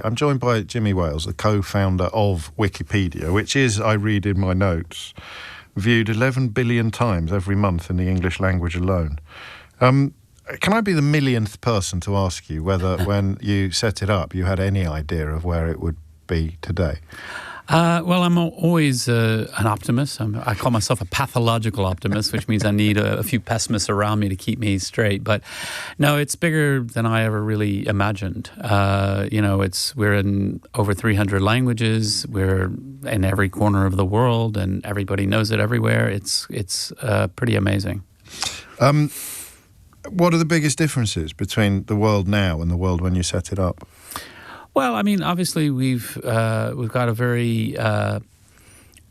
I'm joined by Jimmy Wales, the co-founder of Wikipedia, which is, I read in my notes, viewed 11 billion times every month in the English language alone. Can I be the millionth person to ask you whether, when you set it up, you had any idea of where it would be today? Well, I'm always an optimist. I call myself a pathological optimist, which means I need a few pessimists around me to keep me straight. But no, it's bigger than I ever really imagined. We're in over 300 languages. We're in every corner of the world, and everybody knows it everywhere. It's pretty amazing. What are the biggest differences between the world now and the world when you set it up? Well, I mean, obviously we've got a very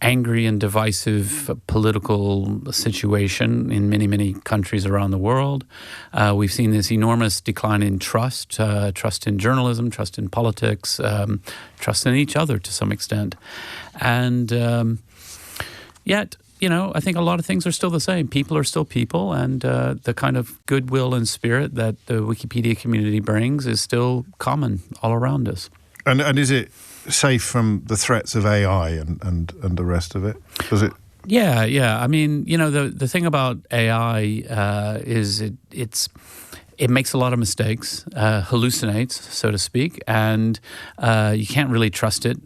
angry and divisive political situation in many, many countries around the world. We've seen this enormous decline in trust in journalism, trust in politics, trust in each other to some extent. And yet, I think a lot of things are still the same. People are still people, and the kind of goodwill and spirit that the Wikipedia community brings is still common all around us. And is it safe from the threats of AI and the rest of it? Does it? Yeah. I mean, the thing about AI is it makes a lot of mistakes, hallucinates, so to speak, and you can't really trust it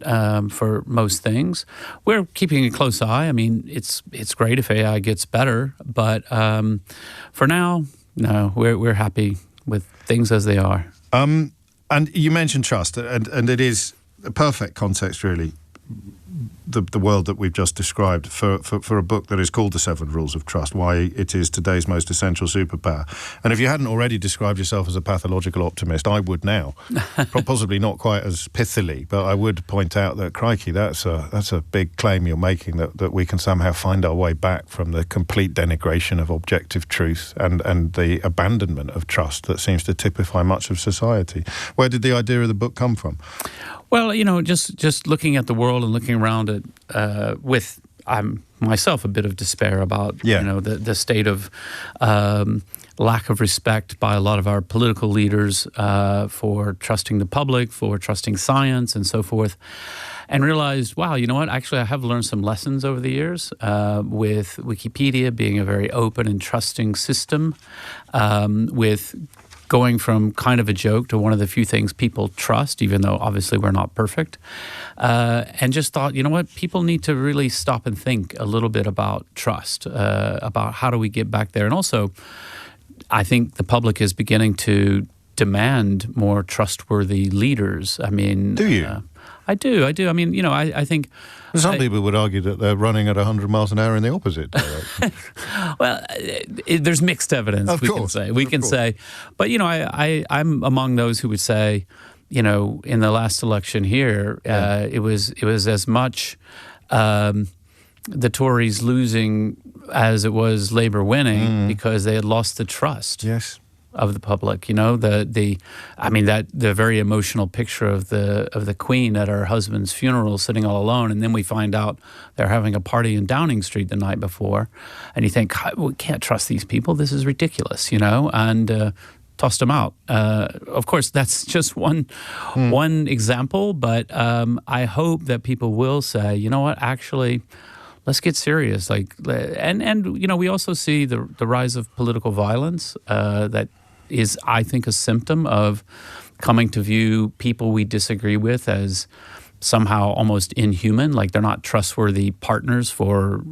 for most things. We're keeping a close eye. I mean, it's great if AI gets better, but for now, no, we're happy with things as they are. And you mentioned trust, and it is a perfect context, really, the world that we've just described for a book that is called The 7 Rules of Trust, why it is today's most essential superpower. And if you hadn't already described yourself as a pathological optimist, I would now. Possibly not quite as pithily, but I would point out that, crikey, that's a big claim you're making, that we can somehow find our way back from the complete denigration of objective truth and the abandonment of trust that seems to typify much of society. Where did the idea of the book come from? Well, just looking at the world and looking around it with myself a bit of despair about the state of lack of respect by a lot of our political leaders for trusting the public, for trusting science, and so forth. And realized, wow, you know what? Actually, I have learned some lessons over the years with Wikipedia being a very open and trusting system, with going from kind of a joke to one of the few things people trust, even though obviously we're not perfect, and just thought, you know what, people need to really stop and think a little bit about trust, about how do we get back there. And also, I think the public is beginning to demand more trustworthy leaders. I mean, do you? I do. I mean, I think... Some people would argue that they're running at 100 miles an hour in the opposite direction. Well, there's mixed evidence, we can say. But, I'm among those who would say, in the last election here, it was as much the Tories losing as it was Labour winning because they had lost the trust. Yes. Of the public, the very emotional picture of the Queen at her husband's funeral, sitting all alone, and then we find out they're having a party in Downing Street the night before, and you think, we can't trust these people. This is ridiculous, and tossed them out. Of course, that's just one example, but I hope that people will say, you know what, actually, let's get serious. We also see the rise of political violence that is, I think, a symptom of coming to view people we disagree with as somehow almost inhuman, like they're not trustworthy partners for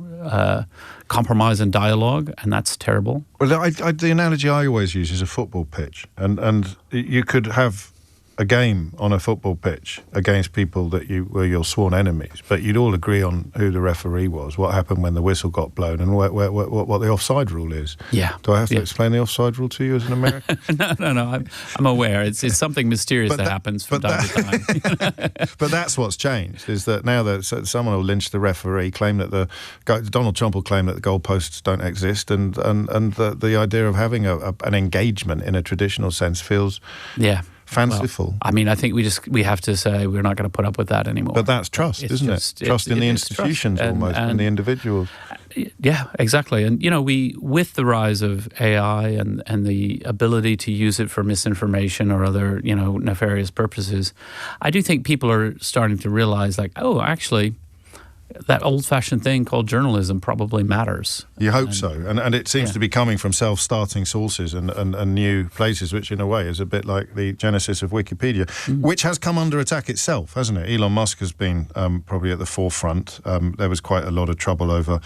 compromise and dialogue, and that's terrible. Well, the analogy I always use is a football pitch, and you could have a game on a football pitch against people that were your sworn enemies, but you'd all agree on who the referee was, what happened when the whistle got blown, and what the offside rule is. Yeah. Do I have to explain the offside rule to you as an American? No. I'm aware. It's something mysterious that happens from time to time. But that's what's changed, is that now that someone will lynch the referee, claim that Donald Trump will claim that the goalposts don't exist, and the idea of having an engagement in a traditional sense feels fanciful. I mean, I think we have to say we're not going to put up with that anymore. But that's trust, isn't it? Trust in the institutions almost, and the individuals. Yeah, exactly. And, with the rise of AI and the ability to use it for misinformation or other, nefarious purposes, I do think people are starting to realize, like, oh, actually, that old-fashioned thing called journalism probably matters. You hope so. And it seems to be coming from self-starting sources and new places, which in a way is a bit like the genesis of Wikipedia, which has come under attack itself, hasn't it? Elon Musk has been probably at the forefront. There was quite a lot of trouble over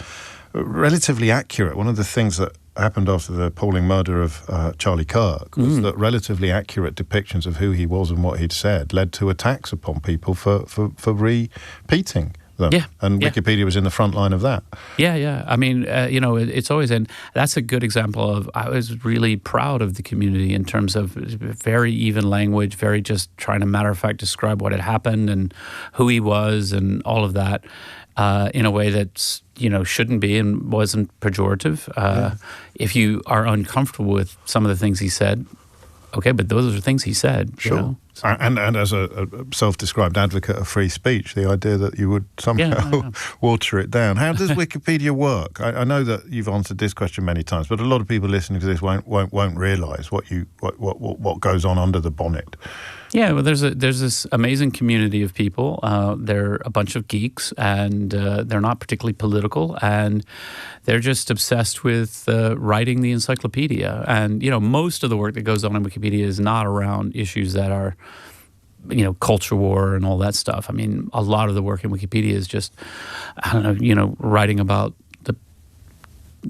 relatively accurate. One of the things that happened after the appalling murder of Charlie Kirk was that relatively accurate depictions of who he was and what he'd said led to attacks upon people for repeating them. Yeah, and Wikipedia was in the front line of that. Yeah. I mean, it's always, and that's a good example of, I was really proud of the community in terms of very even language, very just trying to matter of fact describe what had happened and who he was and all of that in a way that's, shouldn't be and wasn't pejorative. If you are uncomfortable with some of the things he said, okay, but those are things he said. Sure. And as a self-described advocate of free speech, the idea that you would somehow water it down. How does Wikipedia work? I know that you've answered this question many times, but a lot of people listening to this won't realise what goes on under the bonnet. Yeah, well, there's this amazing community of people. They're a bunch of geeks, and they're not particularly political, and they're just obsessed with writing the encyclopedia. And most of the work that goes on in Wikipedia is not around issues that are, culture war and all that stuff. I mean, a lot of the work in Wikipedia is just, writing about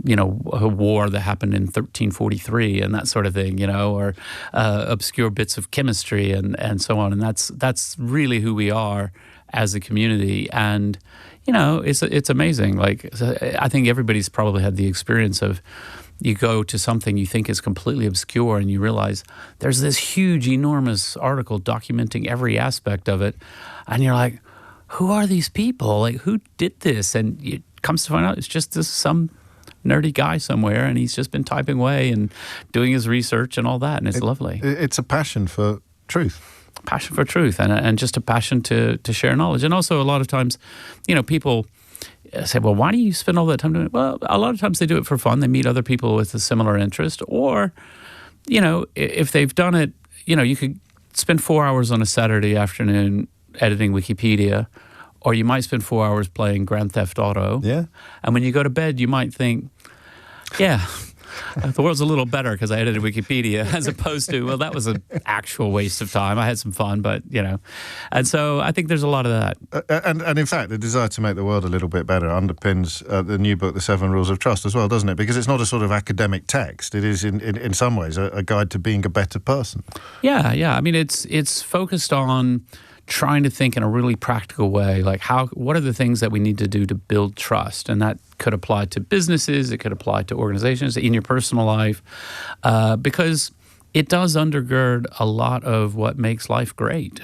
a war that happened in 1343 and that sort of thing, or obscure bits of chemistry and so on. And that's really who we are as a community. And, it's amazing. Like, I think everybody's probably had the experience of, you go to something you think is completely obscure and you realize there's this huge, enormous article documenting every aspect of it. And you're like, who are these people? Like, who did this? And it comes to find out it's just some nerdy guy somewhere, and he's just been typing away and doing his research and all that, and it's lovely. It's a passion for truth. Passion for truth, and just a passion to share knowledge. And also a lot of times, people say, well, why do you spend all that time doing it? Well, a lot of times they do it for fun. They meet other people with a similar interest. Or, if they've done it, you could spend 4 hours on a Saturday afternoon editing Wikipedia, or you might spend 4 hours playing Grand Theft Auto. Yeah. And when you go to bed, you might think, the world's a little better because I edited Wikipedia, as opposed to, well, that was an actual waste of time. I had some fun, but, And so I think there's a lot of that. And in fact, the desire to make the world a little bit better underpins the new book, The 7 Rules of Trust, as well, doesn't it? Because it's not a sort of academic text. It is, in some ways, a guide to being a better person. Yeah. I mean, it's focused on trying to think in a really practical way, like what are the things that we need to do to build trust? And that could apply to businesses, it could apply to organizations, in your personal life, because it does undergird a lot of what makes life great,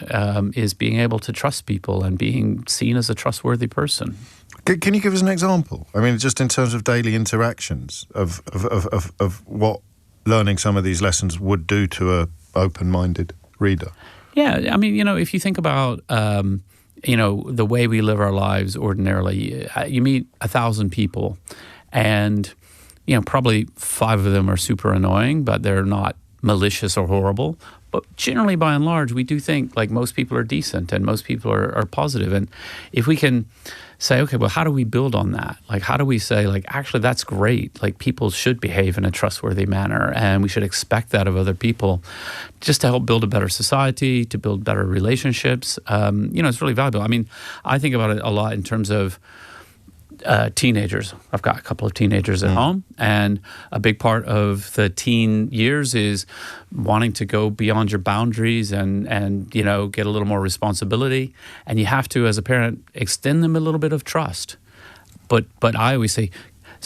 is being able to trust people and being seen as a trustworthy person. Can you give us an example? I mean, just in terms of daily interactions of what learning some of these lessons would do to a open-minded reader. Yeah, I mean, if you think about, the way we live our lives ordinarily, you meet 1,000 people, and, probably 5 of them are super annoying, but they're not malicious or horrible. But generally, by and large, we do think, like, most people are decent and most people are positive. And if we can say, okay, well, how do we build on that? Like, how do we say, like, actually, that's great. Like, people should behave in a trustworthy manner, and we should expect that of other people just to help build a better society, to build better relationships. It's really valuable. I mean, I think about it a lot in terms of teenagers. I've got a couple of teenagers at home, and a big part of the teen years is wanting to go beyond your boundaries and get a little more responsibility. And you have to, as a parent, extend them a little bit of trust. But I always say,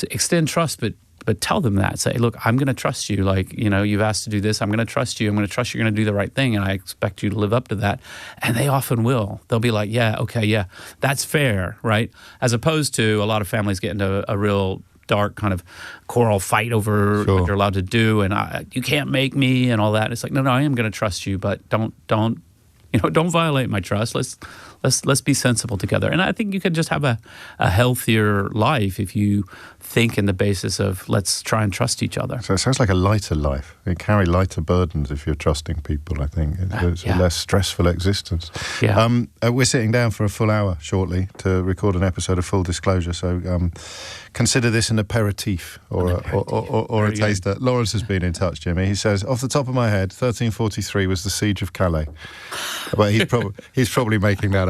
extend trust, but tell them that. Say, look, I'm going to trust you. Like, you've asked to do this. I'm going to trust you. I'm going to trust you're going to do the right thing, and I expect you to live up to that. And they often will. They'll be like, yeah, okay, yeah, that's fair, right? As opposed to a lot of families get into a real dark kind of quarrel fight over Sure. what you're allowed to do, and you can't make me and all that. It's like, no, I am going to trust you, but don't violate my trust. Let's be sensible together. And I think you could just have a healthier life if you think in the basis of let's try and trust each other. So it sounds like a lighter life. You carry lighter burdens if you're trusting people, I think. It's a less stressful existence. Yeah. We're sitting down for a full hour shortly to record an episode of Full Disclosure, so consider this an aperitif or a taster. Lawrence has been in touch, Jimmy. He says, off the top of my head, 1343 was the Siege of Calais. But he's probably making that up.